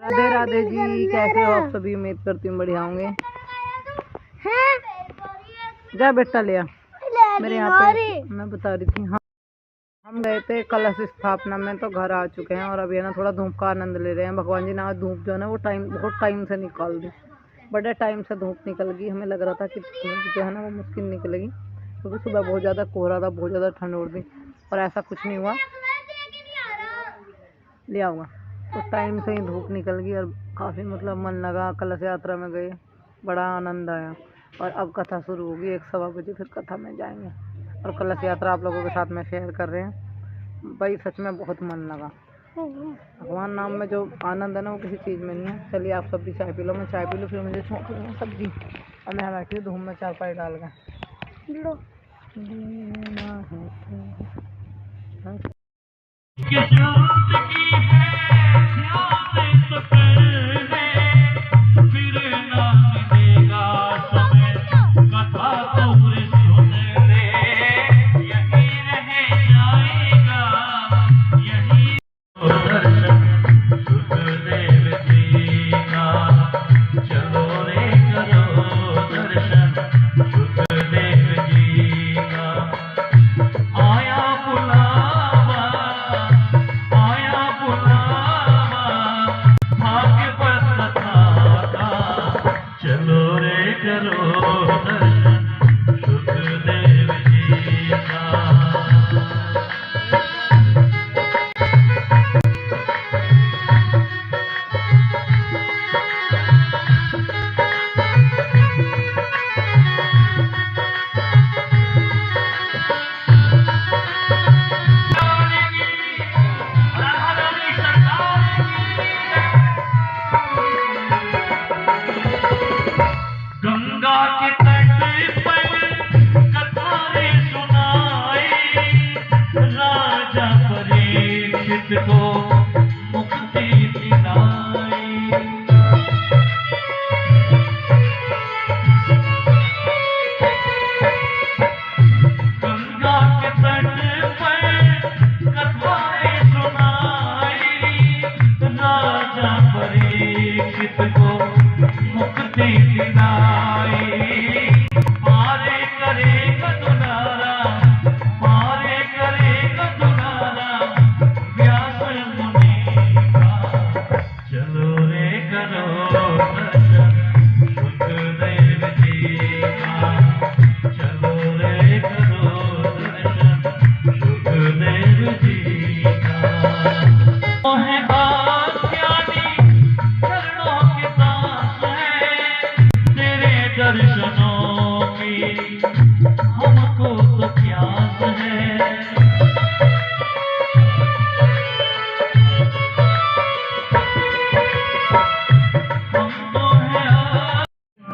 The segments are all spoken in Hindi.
राधे राधे जी, कैसे हो आप सभी? उम्मीद करती हूँ बढ़िया होंगे। जा बेटा लिया मेरे यहाँ पे मैं बता रही थी। हाँ, हम गए थे कलश स्थापना में, तो घर आ चुके हैं और अभी है ना थोड़ा धूप का आनंद ले रहे हैं। भगवान जी ने आज धूप जो है ना वो बहुत टाइम से निकाल दी। बड़े टाइम से धूप निकल गई। हमें लग रहा था कि धूप जो है ना वो मुश्किल निकलेगी, क्योंकि सुबह बहुत ज़्यादा कोहरा था, बहुत ज़्यादा ठंड हो रही, और ऐसा कुछ नहीं हुआ। ले आऊँगा। उस टाइम से ही धूप निकल गई और काफ़ी मतलब मन लगा। कलश यात्रा में गए, बड़ा आनंद आया। और अब कथा शुरू होगी 1-1:15 बजे, फिर कथा में जाएंगे और कलश यात्रा आप लोगों के साथ में शेयर कर रहे हैं। भाई सच में बहुत मन लगा। भगवान नाम में जो आनंद है ना वो किसी चीज़ में नहीं है। चलिए आप सब भी चाय पी लो, मैं चाय पी लूँ, फिर मुझे छोंक लूँगा सब्जी। और मैं बैठी हूँ धूप में चारपाई डाल के।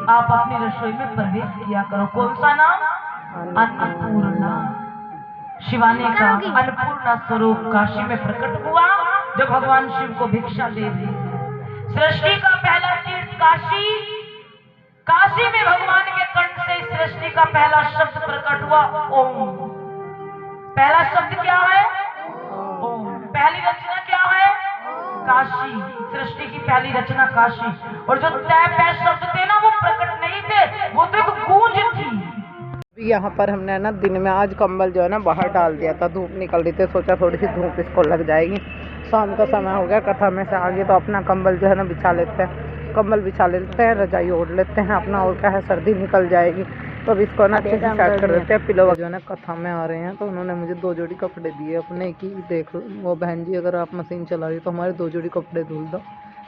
आप अपनी रसोई में प्रवेश किया करो। कौन सा नाम? अन्नपूर्णा। शिवानी का अन्नपूर्णा स्वरूप काशी में प्रकट हुआ, जब भगवान शिव को भिक्षा दे दी। सृष्टि का पहला तीर्थ काशी, काशी में भगवान के कंठ से सृष्टि का पहला शब्द प्रकट हुआ, ओम। पहला शब्द क्या है? ओम। पहली रचना क्या है? काशी। सृष्टि की पहली रचना काशी। और जो तय पै शब्द थे ना वो प्रकट नहीं थे, वो तो एक गूंज थी। यहाँ पर हमने ना दिन में आज कंबल जो है ना बाहर डाल दिया था, धूप निकल रही थी, सोचा थोड़ी सी धूप इसको लग जाएगी। शाम का समय हो गया, कथा में से आगे तो अपना कंबल जो है ना बिछा लेते हैं, कंबल बिछा लेते हैं, रजाई ओढ़ लेते हैं अपना, और क्या है सर्दी निकल जाएगी। तो अब इसको ना अच्छे से सेट कर देते हैं। पिलो जो है ना कथा में आ रहे हैं, तो उन्होंने मुझे 2 जोड़ी कपड़े दिए अपने की। देख वो बहन जी, अगर आप मशीन चला रही तो हमारे 2 जोड़ी कपड़े धुल दो।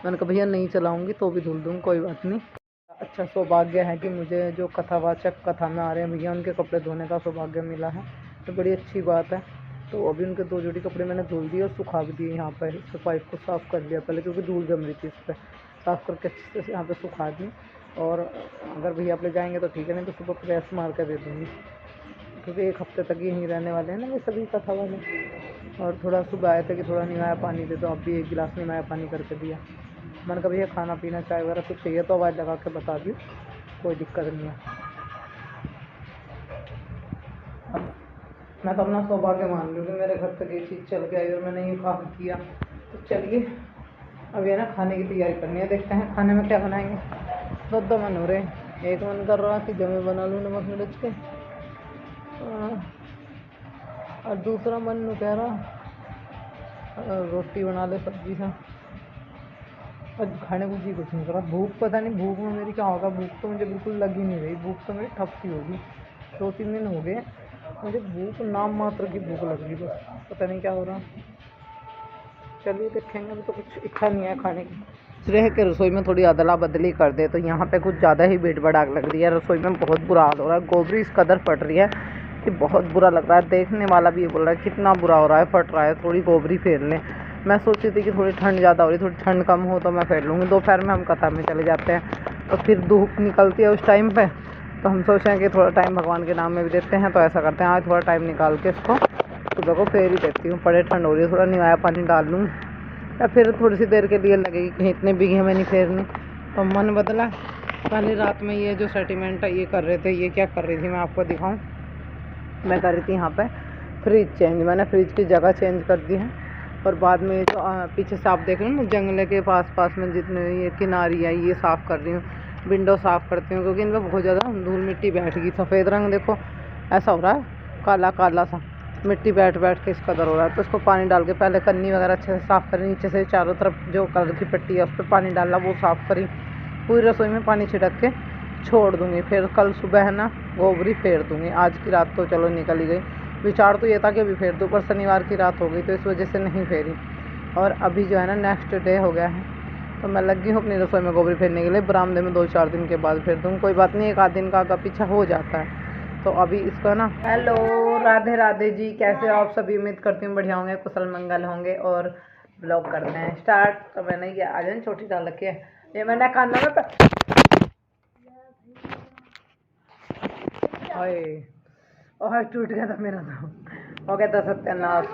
मैंने कहा भैया नहीं चलाऊंगी तो भी धुल दूँगी, कोई बात नहीं। अच्छा सौभाग्य है कि मुझे जो कथावाचक कथा में आ रहे हैं भैया, उनके कपड़े धोने का सौभाग्य मिला है, तो बड़ी अच्छी बात है। तो अभी उनके 2 जोड़ी कपड़े मैंने धुल दिए और सुखा भी दिए। यहाँ पर इस पाइप को साफ़ कर लिया पहले, क्योंकि धूल जम रही थी, इस पर साफ़ करके अच्छे से यहाँ पे सुखा दी। और अगर भैया आप ले जाएंगे तो ठीक है, नहीं तो सुबह प्रेस मार कर दे दूँगी, क्योंकि 1 हफ्ते तक यहीं रहने वाले हैं ना ये सभी कथा वाले। और थोड़ा सुबह आए थे कि थोड़ा निवाया पानी दे दो, अब भी 1 गिलास निवाया पानी करके दिया। मैंने कहा भैया खाना पीना चाय वगैरह कुछ चाहिए तो आवाज़ लगा के बता दी, कोई दिक्कत नहीं है। अब मैं तो अपना सौभाग्य मान लूँ कि मेरे घर तक ये चीज़ चल के आई और मैंने ये काम किया। तो चलिए अभी है ना खाने की तैयारी करनी है, देखते हैं खाने में क्या बनाएंगे। दो मन हो रहे, एक मन कर रहा कि जमे बना लूँ नमक मिर्च के, और दूसरा मन कह रहा रोटी बना ले सब्जी सा। और खाने को जी कुछ नहीं कर रहा, भूख पता नहीं भूख में मेरी क्या होगा, भूख तो मुझे बिल्कुल लग ही नहीं रही, भूख तो मेरी ठप सी होगी। 2-3 दिन हो गए मुझे भूख नाम मात्र की भूख लग रही, बस पता नहीं क्या हो रहा। चलिए देखेंगे, अभी तो कुछ इच्छा नहीं है खाने की। रह के रसोई में थोड़ी अदला बदली कर दे तो यहाँ पे कुछ ज़्यादा ही भीड़ भड़ाक लग रही है, रसोई में बहुत बुरा हाल हो रहा है। गोबरी इस कदर फट रही है कि बहुत बुरा लग रहा है, देखने वाला भी ये बोल रहा है कितना बुरा हो रहा है, फट रहा है, थोड़ी गोबरी फेर लें। मैं सोची थी कि थोड़ी ठंड ज़्यादा हो रही, थोड़ी ठंड कम हो तो मैं फेर लूँगी। दोपहर में हम कथा में चले जाते हैं तो फिर धूप निकलती है उस टाइम पे, तो हम सोच रहे हैं कि थोड़ा टाइम भगवान के नाम में भी देते हैं। तो ऐसा करते हैं, आज थोड़ा टाइम निकाल के इसको सुबह को फेर ही देती हूँ। बड़े ठंड हो रही है, थोड़ा निवाया पानी डाल लूँ या फिर थोड़ी सी देर के लिए लगेगी, कहीं इतने बीघे में नहीं फेरनी। तो मन बदला, पहले रात में ये जो सेटिमेंट है ये कर रहे थे। ये क्या कर रही थी मैं आपको दिखाऊं, मैं कर रही थी यहाँ पे फ्रिज चेंज, मैंने फ्रिज की जगह चेंज कर दी है। और बाद में जो पीछे से आप देख रहे हो ना, जंगले के पास में जितने ये किनारी है ये साफ़ कर रही हूँ, विंडो साफ़ करती हूँ, क्योंकि इनमें बहुत ज़्यादा धूल मिट्टी बैठ गई। सफ़ेद रंग देखो ऐसा हो रहा है, काला काला सा मिट्टी बैठ के इस कदर हो रहा है। तो इसको पानी डाल के पहले कन्नी वगैरह अच्छे से साफ़ करी, नीचे से चारों तरफ जो कलर की पट्टी है उस पर पानी डाला, वो साफ़ करी, पूरी रसोई में पानी छिड़क के छोड़ दूँगी। फिर कल सुबह है ना गोबरी फेर दूँगी। आज की रात तो चलो निकल ही गई, विचार तो ये था कि अभी फेर दूँ, पर शनिवार की रात हो गई तो इस वजह से नहीं फेरी। और अभी जो है ना नेक्स्ट डे हो गया है, तो मैं लगी हूँ अपनी रसोई में गोबरी फेरने के लिए। बरामदे में 2-4 दिन के बाद फेर दूँगी, कोई बात नहीं, 1 आध दिन का आगे पीछा हो जाता है। तो अभी इसका ना, हेलो राधे राधे जी, कैसे हो आप सभी? उम्मीद करती हूँ बढ़िया होंगे, कुशल मंगल होंगे। और ब्लॉग करते हैं स्टार्ट। तो मैंने ये आज ना छोटी डाल रखी है, ये मैंने कानों में ओए टूट गया था मेरा, तो हो गया था सत्यानाश,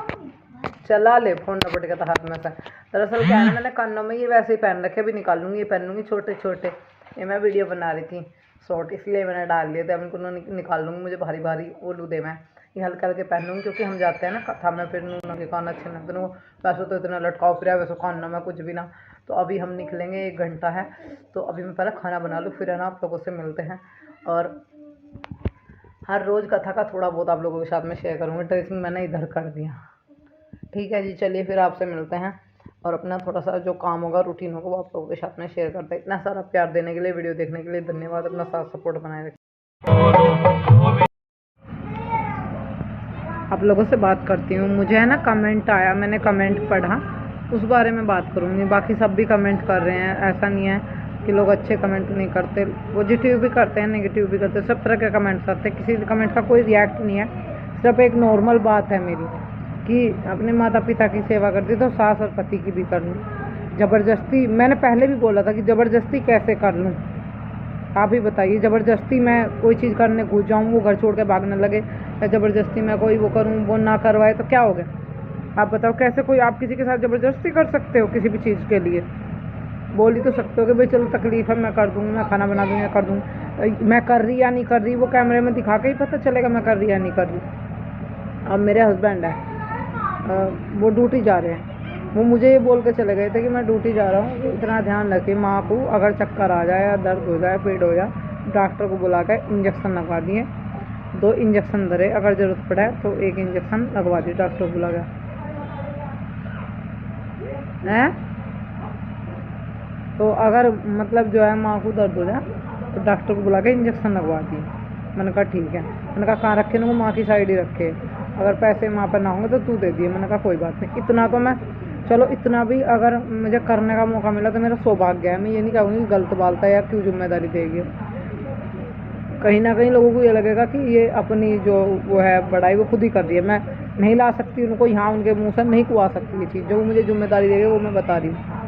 चला ले फोन न पट गया था हाथ में से। दरअसल क्या है ना, मैंने कानों में ये वैसे ही पहन रखे, अभी निकाल लूँगी, ये पहन लूँगी छोटे छोटे। ये मैं वीडियो बना रही थी शॉर्ट, इसलिए मैंने डाल लिए थे। अब इनको निकाल लूँगी, मुझे भारी भारी ओलू दे, मैं ये हल्का हल्के पहन लूँगी, क्योंकि हम जाते हैं ना कथा में, फिर नूनों के कान अच्छे लगते हैं। वैसे तो इतना लटकाओ फिर वैसे कानों में कुछ भी ना। तो अभी हम निकलेंगे, 1 घंटा है, तो अभी मैं पहले खाना बना लूँ, फिर है ना आप लोगों से मिलते हैं। और हर रोज़ कथा का थोड़ा बहुत आप लोगों के साथ में शेयर करूँगी। ड्रेसिंग मैंने इधर कर दिया, ठीक है जी। चलिए फिर आपसे मिलते हैं, और अपना थोड़ा सा जो काम होगा, रूटीन होगा, वो आप लोगों के साथ में शेयर करते हैं। इतना सारा प्यार देने के लिए, वीडियो देखने के लिए धन्यवाद। अपना साथ सपोर्ट बनाए रखें। आप लोगों से बात करती हूँ, मुझे है ना कमेंट आया, मैंने कमेंट पढ़ा, उस बारे में बात करूँगी। बाकी सब भी कमेंट कर रहे हैं, ऐसा नहीं है कि लोग अच्छे कमेंट नहीं करते, पॉजिटिव भी करते हैं, नेगेटिव भी करते हैं, सब तरह के कमेंट्स आते हैं। किसी कमेंट का कोई रिएक्ट नहीं है, सिर्फ एक नॉर्मल बात है मेरी कि अपने माता पिता की सेवा करती तो सास और पति की भी कर लूँ। ज़बरदस्ती, मैंने पहले भी बोला था कि ज़बरदस्ती कैसे कर लूँ, आप ही बताइए। ज़बरदस्ती मैं कोई चीज़ करने घुस जाऊँ, वो घर छोड़ के भागने लगे, या ज़बरदस्ती मैं कोई वो करूँ, वो ना करवाए, तो क्या हो गया? आप बताओ, कैसे कोई आप किसी के साथ ज़बरदस्ती कर सकते हो किसी भी चीज़ के लिए? बोल ही तो सकते हो कि भाई चलो तकलीफ़ है, मैं कर दूँगी, मैं खाना बना दूँगी, कर दूँगी। मैं कर रही या नहीं कर रही, वो कैमरे में दिखा के ही पता चलेगा मैं कर रही या नहीं कर रही। अब मेरे हस्बैंड है, वो ड्यूटी जा रहे हैं, वो मुझे ये बोल के चले गए थे कि मैं ड्यूटी जा रहा हूँ, इतना ध्यान रखिए, माँ को अगर चक्कर आ जाए या दर्द हो जाए, पेट हो जाए, डॉक्टर को बुला कर इंजेक्शन लगवा दिए, 2 इंजेक्शन धरे, अगर ज़रूरत पड़े तो 1 इंजेक्शन लगवा दिए, डॉक्टर बुला गया है। तो अगर मतलब जो है माँ को दर्द हो जाए तो डॉक्टर को बुला के इंजेक्शन लगवा दिए। मैंने कहा ठीक है, मैंने कहा कहाँ रखे ना, वो माँ की साइड ही रखे, अगर पैसे माँ पर ना होंगे तो तू दे दिए। मैंने कहा कोई बात नहीं, इतना तो मैं, चलो इतना भी अगर मुझे करने का मौका मिला तो मेरा सौभाग्य है। मैं ये नहीं कहूँगी गलत बात है या क्यों जिम्मेदारी देगी। कहीं ना कहीं लोगों को ये लगेगा कि ये अपनी जो वो है बड़ाई वो खुद ही कर रही है, मैं नहीं ला सकती उनको यहाँ, उनके मुँह से नहीं कुआ सकती ये चीज़, जो मुझे जिम्मेदारी देगी वो मैं बता रही हूँ।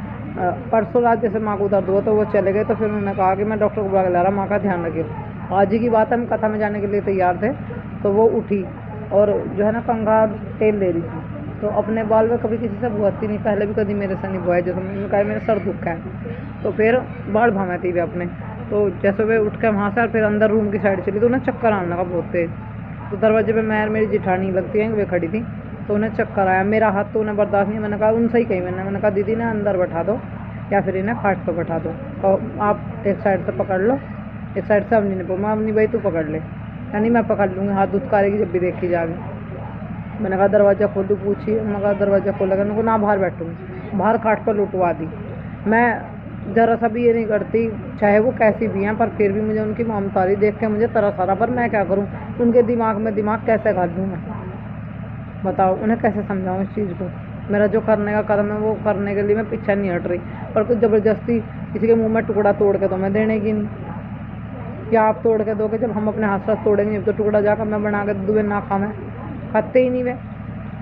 परसों रात जैसे माँ को दर्द हुआ तो वो चले गए, तो फिर उन्होंने कहा कि मैं डॉक्टर को बुला के ला रहा, माँ का ध्यान रखिए। आज ही की बात है, हम कथा में जाने के लिए तैयार थे, तो वो उठी और जो है ना कंघा तेल ले रही थी, तो अपने बाल में कभी किसी से बुआती नहीं, पहले भी कभी मेरे से नहीं बुआई। जैसे मैंने कहा मेरा सर दुख है, तो फिर बाल भामाती हुए अपने, तो जैसे वे उठ के वहाँ से फिर अंदर रूम की साइड चली, तो उन्हें चक्कर आने लगा बहुत तेज। तो दरवाजे पे मैं मेरी जिठानी लगती है, वे खड़ी थी, तो उन्हें चक्कर आया, मेरा हाथ तो उन्हें बर्दाश्त नहीं। मैंने कहा उनसे ही कही, मैंने कहा दीदी ने अंदर बैठा दो, या फिर इन्हें खाट पर बैठा दो। तो आप एक साइड से पकड़ लो, एक साइड से अवनी ने बोला अवनी भाई तू पकड़ ले, यानी मैं पकड़ लूँगी, हाथ दुत्कारेगी जब भी देखी जाएगी। मैंने कहा दरवाज़ा खोलू, पूछी, मैं कहा दरवाज़ा खोलेगा, उनको ना बाहर बैठूँगी, बाहर खाट पर लुटवा दी। मैं ज़रा सा भी ये नहीं करती, चाहे वो कैसी भी हैं, पर फिर भी मुझे उनकी ममतारी देख के मुझे तरस आ रहा। पर मैं क्या करूँ, उनके दिमाग में दिमाग कैसे घाल दूँ मैं, बताओ उन्हें कैसे समझाऊँ इस चीज़ को। मेरा जो करने का कर्म है वो करने के लिए मैं पीछे नहीं हट रही, पर कुछ ज़बरदस्ती किसी के मुंह में टुकड़ा तोड़ के तो मैं देने की नहीं। या आप तोड़ के दोगे, जब हम अपने हाथ से तोड़ेंगे तो टुकड़ा जाकर मैं बना के दूँ, ना खा, मैं खाते ही नहीं वे।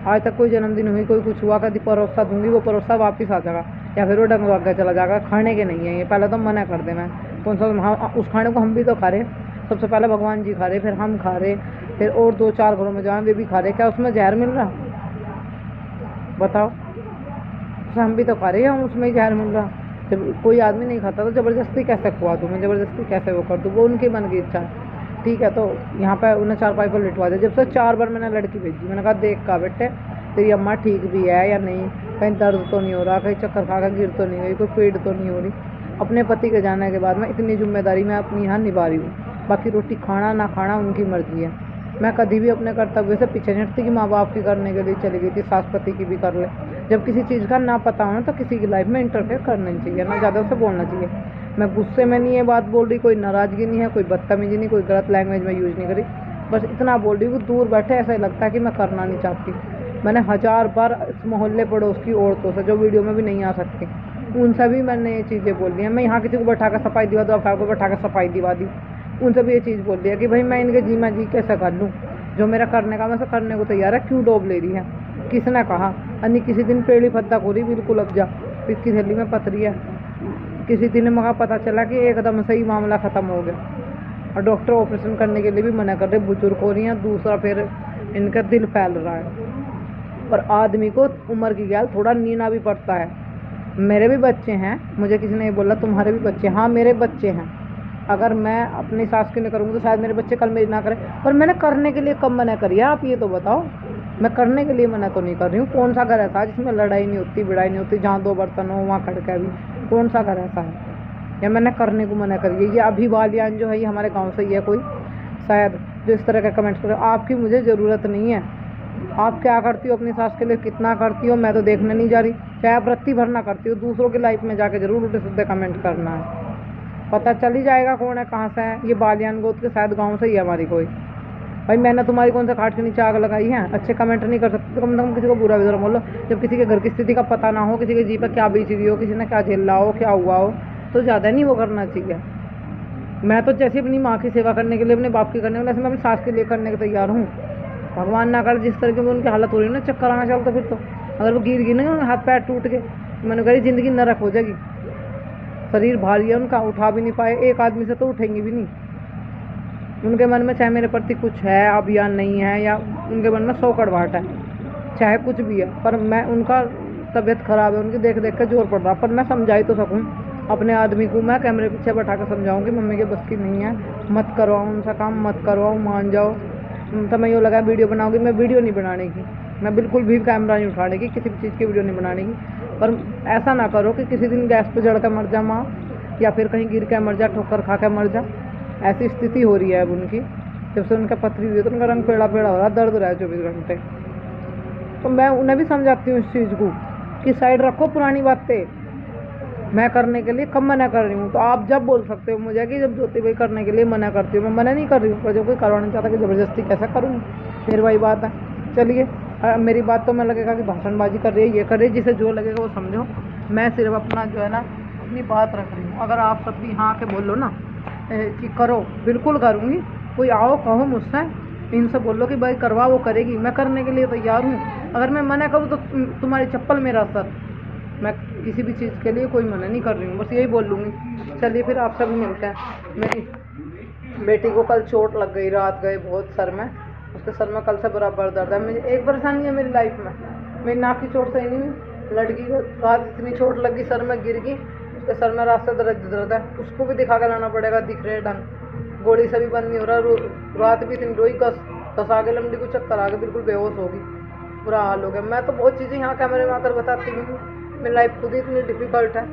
आज तक कोई जन्मदिन हुई, कोई कुछ हुआ, कभी परोसा दूंगी, वो परोसा वापस आ जाएगा या फिर वो डंग आगे चला जाएगा। खाने के नहीं है ये, पहले तो मना कर दे मैं। कौन सा उस खाने को हम भी तो खा रहे, सबसे पहले भगवान जी खा रहे, फिर हम खा रहे, फिर और 2-4 घरों में जाएँ वे भी खा रहे, क्या उसमें जहर मिल रहा, बताओ। हम भी तो खा रहे हैं, हम उसमें ही जहर मिल रहा। जब कोई आदमी नहीं खाता तो ज़बरदस्ती कैसे खुआ दूँ मैं, ज़बरदस्ती कैसे वो कर दूँ, वो उनकी मन की इच्छा है। ठीक है, तो यहाँ पे उन्हें 4 पाई पर लिटवा दिया। जब से 4 बार मैंने लड़की भेजी, मैंने कहा देख का बेटे तेरी अम्मा ठीक भी है या नहीं, कहीं दर्द तो नहीं हो रहा, कहीं चक्कर खा कर गिर तो नहीं गई, कोई पीड़ तो नहीं हो रही। अपने पति के जाने के बाद मैं इतनी जिम्मेदारी मैं अपनी यहाँ निभा रही हूँ, बाकी रोटी खाना ना खाना उनकी मर्जी है। मैं कभी भी अपने कर्तव्य से पीछे नहीं हटती कि माँ बाप की करने के लिए चली गई थी, सास पति की भी कर ले। जब किसी चीज़ का ना पता हो ना तो किसी की लाइफ में इंटरफेयर करना नहीं चाहिए, ना ज़्यादा से बोलना चाहिए। मैं गुस्से में नहीं ये बात बोल रही, कोई नाराज़गी नहीं है, कोई बदतमीजी नहीं, कोई गलत लैंग्वेज में यूज़ नहीं करी, बस इतना बोल रही हूँ। दूर बैठे ऐसा ही लगता है कि मैं करना नहीं चाहती। मैंने 1000 बार इस मोहल्ले पड़ोस की औरतों से, जो वीडियो में भी नहीं आ सकती, उनसे भी मैंने ये चीज़ें बोल दी हैं। मैं यहाँ किसी को बैठा कर सफाई दिवा दूँ, अफार को बैठा कर सफाई दिवा दी, उनसे भी ये चीज़ बोल दिया कि भाई मैं इनके जी मैं जी कैसे कर लूँ, जो मेरा करने का मैं सब करने को तैयार है, क्यों डोब ले रही है। किसने कहा अन्य किसी दिन पेड़ी फद्दा खोरी बिल्कुल अब जा, इसकी थैली में पथरी है। किसी दिन मगा पता चला कि एकदम से ही मामला ख़त्म हो गया और डॉक्टर ऑपरेशन करने के लिए भी मना कर रहे, बुजुर्ग हो रही हैं, दूसरा फिर इनका दिल फैल रहा है। पर आदमी को उम्र की गैल थोड़ा नीना भी पड़ता है। मेरे भी बच्चे हैं, मुझे किसी ने ये बोला तुम्हारे भी बच्चे, हाँ मेरे बच्चे हैं। अगर मैं अपनी सास की नहीं करूँगी तो शायद मेरे बच्चे कल मेरी ना करें, पर मैंने करने के लिए कब मना करी है, आप ये तो बताओ। मैं करने के लिए मना तो नहीं कर रही हूँ। कौन सा घर ऐसा है जिसमें लड़ाई नहीं होती, बिड़ाई नहीं होती, जहाँ 2 बर्तन हो वहाँ खड़का भी, कौन सा घर ऐसा है, या मैंने करने को मना करी है। ये अभी वालियान जो है ये हमारे गाँव से ही है कोई, शायद जो इस तरह का कमेंट करे। आपकी मुझे ज़रूरत नहीं है, आप क्या करती हो अपनी सास के लिए, कितना करती हो, मैं तो देखने नहीं जा रही। चाहे आप रत्ती भरना करती हो, दूसरों की लाइफ में जाके जरूर उल्टे सीधे कमेंट करना है, पता चल ही जाएगा कौन है कहाँ से है। ये बालियान गोद के शायद गांव से ही है हमारी कोई। भाई मैंने तुम्हारी कौन सा खाट के नीचे आग लगाई है, अच्छे कमेंट नहीं कर सकते तो कम से कम किसी को बुरा भी जरूर बोलो। जब किसी के घर की स्थिति का पता ना हो, किसी के जी पर क्या बीत रही हो, किसी ने क्या झेल रहा हो, क्या हुआ हो, तो ज़्यादा नहीं वो करना चाहिए। मैं तो जैसे अपनी माँ की सेवा करने के लिए, अपने बाप की करने के लिए, मैं अपनी सास के लिए करने के तैयार हूँ। भगवान ना कर जिस तरह की उनकी हालत हो रही है ना, चक्कर आना चलता फिर तो, अगर वो गिर गई ना, हाथ पैर टूट के, मैंने कही ज़िंदगी नरक हो जाएगी। शरीर भारी है उनका, उठा भी नहीं पाए, एक आदमी से तो उठेंगे भी नहीं। उनके मन में चाहे मेरे प्रति कुछ है अब या नहीं है, या उनके मन में 100 कड़वाहट है, चाहे कुछ भी है, पर मैं उनका तबीयत ख़राब है, उनकी देख देख के जोर पड़ रहा। पर मैं समझा ही तो सकूँ अपने आदमी को, मैं कैमरे पीछे बैठा कर समझाऊँ कि मम्मी के बस की नहीं है, मत करवाओ उनसा काम, मत करवाओ, मान जाओ। तो मैं यूँ लगा वीडियो बनाऊँगी, मैं वीडियो नहीं बनाने की, मैं बिल्कुल भी कैमरा नहीं उठाने की, किसी भी चीज़ की वीडियो नहीं बनाने की। पर ऐसा ना करो कि किसी दिन गैस पे जड़ कर मर जा माँ, या फिर कहीं गिर के मर जा, ठोकर खा के मर जा। ऐसी स्थिति हो रही है अब उनकी। जब से उनका पथरी हुई है तो उनका रंग पेड़ा पेड़ा हो रहा, दर्द रहा है 24 घंटे। तो मैं उन्हें भी समझाती हूँ इस चीज़ को कि साइड रखो पुरानी बातें, मैं करने के लिए कब मना कर रही हूँ। तो आप जब बोल सकते हो मुझे कि जब ज्योति भाई करने के लिए मना करती हूँ, मैं मना नहीं कर रही हूँ, पर जब कोई करवाना चाहता कि ज़बरदस्ती कैसा करूँगी, फिर वही बात है। चलिए मेरी बात तो मैं लगेगा कि भाषणबाजी कर रही है, ये कर रही है, जिसे जो लगेगा वो समझो। मैं सिर्फ अपना जो है ना अपनी बात रख रही हूँ। अगर आप सब भी यहाँ आके बोलो ना कि करो, बिल्कुल करूँगी। कोई आओ कहो मुझसे, इनसे बोलो कि भाई करवा, वो करेगी, मैं करने के लिए तैयार हूँ। अगर मैं मना करूँ तो तुम्हारी चप्पल मेरा सर। मैं किसी भी चीज़ के लिए कोई मना नहीं कर रही हूँ, बस यही बोल लूँगी। चलिए फिर आप सब मिलते हैं। मेरी बेटी को कल चोट लग गई, रात गए बहुत सर में, उसके सर में कल से बराबर दर्द है। मुझे एक परेशानी है मेरी लाइफ में, मेरी नाक की चोट सही नहीं हुई, लड़की को रात इतनी चोट लगी, सर में गिर गई, उसके सर में रात से दर्द है, उसको भी दिखा कर लाना पड़ेगा, दिख रहे ढंग, गोली से भी बंद नहीं हो रहा। रात भी इतनी रोई, कस आगे लंबी को चक्कर आ गए, बिल्कुल बेहोश होगी, बुरा हाल हो गया। मैं तो बहुत चीज़ें यहाँ कैमरे में आकर बताती हूँ, मेरी लाइफ खुद ही इतनी डिफ़िकल्ट है।